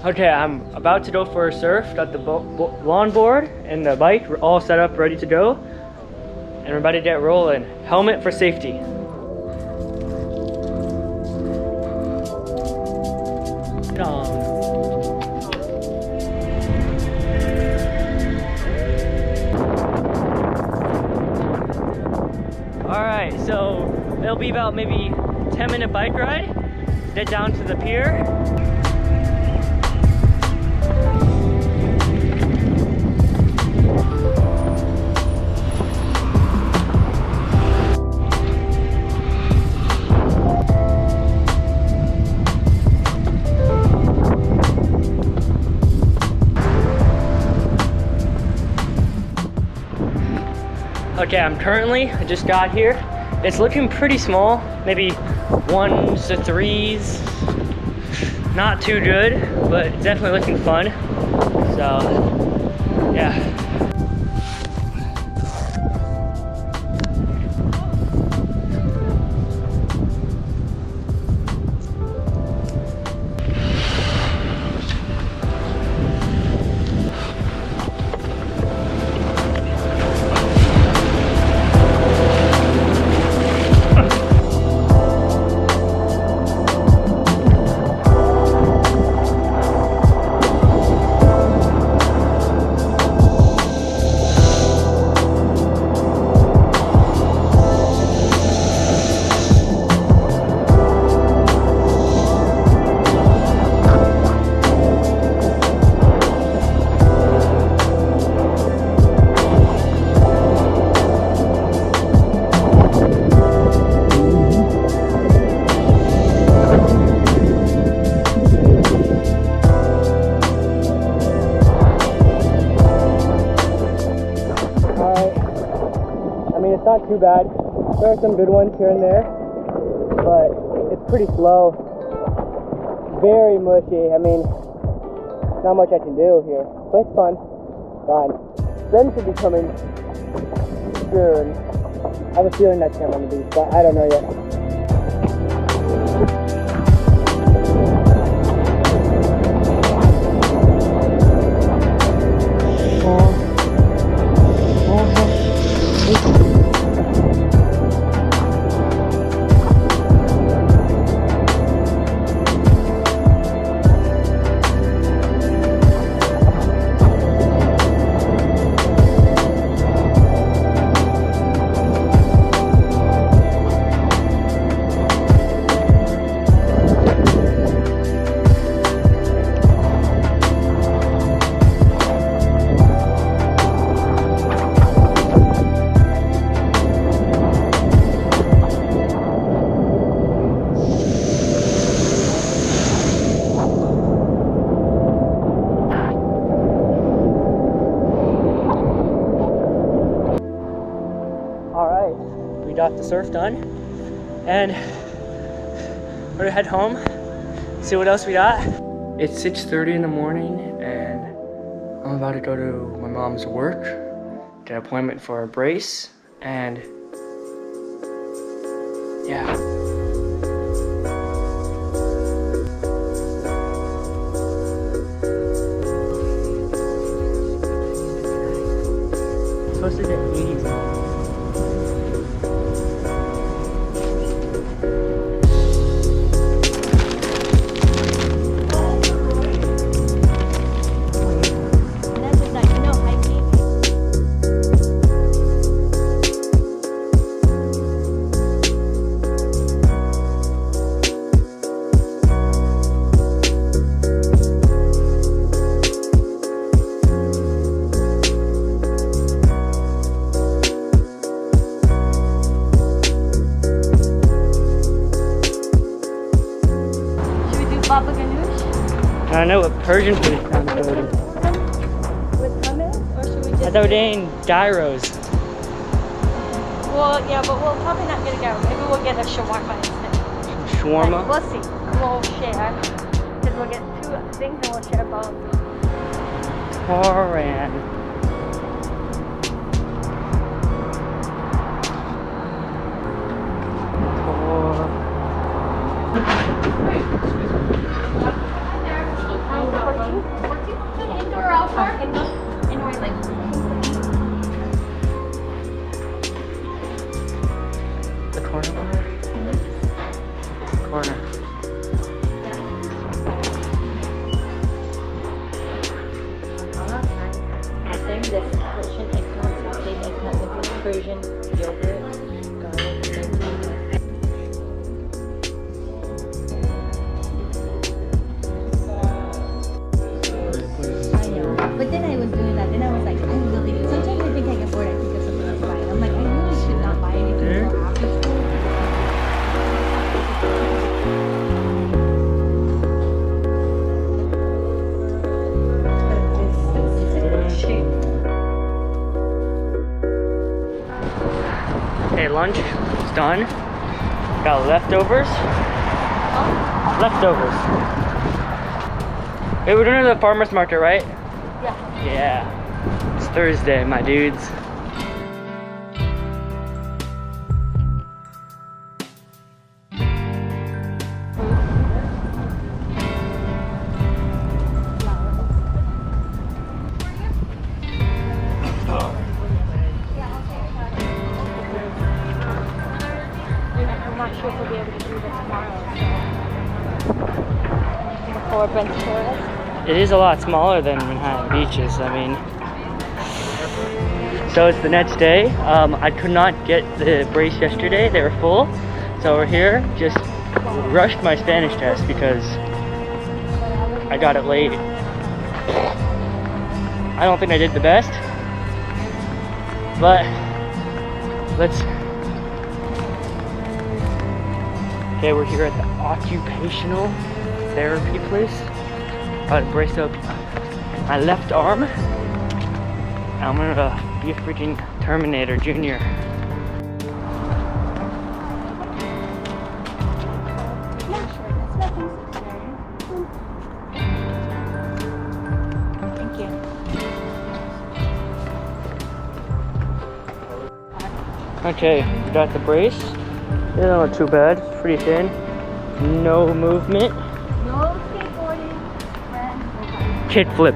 Okay, I'm about to go for a surf. Got the longboard and the bike. We're all set up, ready to go. And we're about to get rolling. Helmet for safety. Get on. Alright, so it'll be about maybe 10-minute bike ride. Get down to the pier. Okay, I just got here. It's looking pretty small, maybe 1s to 3s. Not too good, but it's definitely looking fun. So, yeah. It's not too bad. There are some good ones here and there, but it's pretty slow. Very mushy. I mean, not much I can do here, but it's fun. Fun. Ben should be coming soon. I have a feeling that's him on the beach, but I don't know yet. Got the surf done, and we're gonna head home, see what else we got. It's 6:30 in the morning, and I'm about to go to my mom's work, get an appointment for a brace, and yeah. It's supposed to get 80s. I know what Persian food sounds good. With hummus, or should we just? I thought we did gyros. Well, yeah, but we'll probably not get a gyro. Maybe we'll get a shawarma instead. Shawarma? We'll see. We'll share. Because we'll get 2 things and we'll share both. Toran. lunch. It's done. Got leftovers. Leftovers. Hey, we're doing the farmer's market, right? Yeah. Yeah. It's Thursday, my dudes. I'm not sure if we'll be able to do this tomorrow. Before Brent's tourist. It is a lot smaller than Manhattan Beaches. I mean, so it's the next day. I could not get the brace yesterday. They were full. So we're here. Just rushed my Spanish test because I got it late. I don't think I did the best, but let's. Okay, we're here at the occupational therapy place. About to brace up my left arm. I'm gonna be a freaking Terminator Junior. Thank you. Okay, we got the brace. It's not too bad. It's pretty thin. No movement. No skateboarding. Kid flip.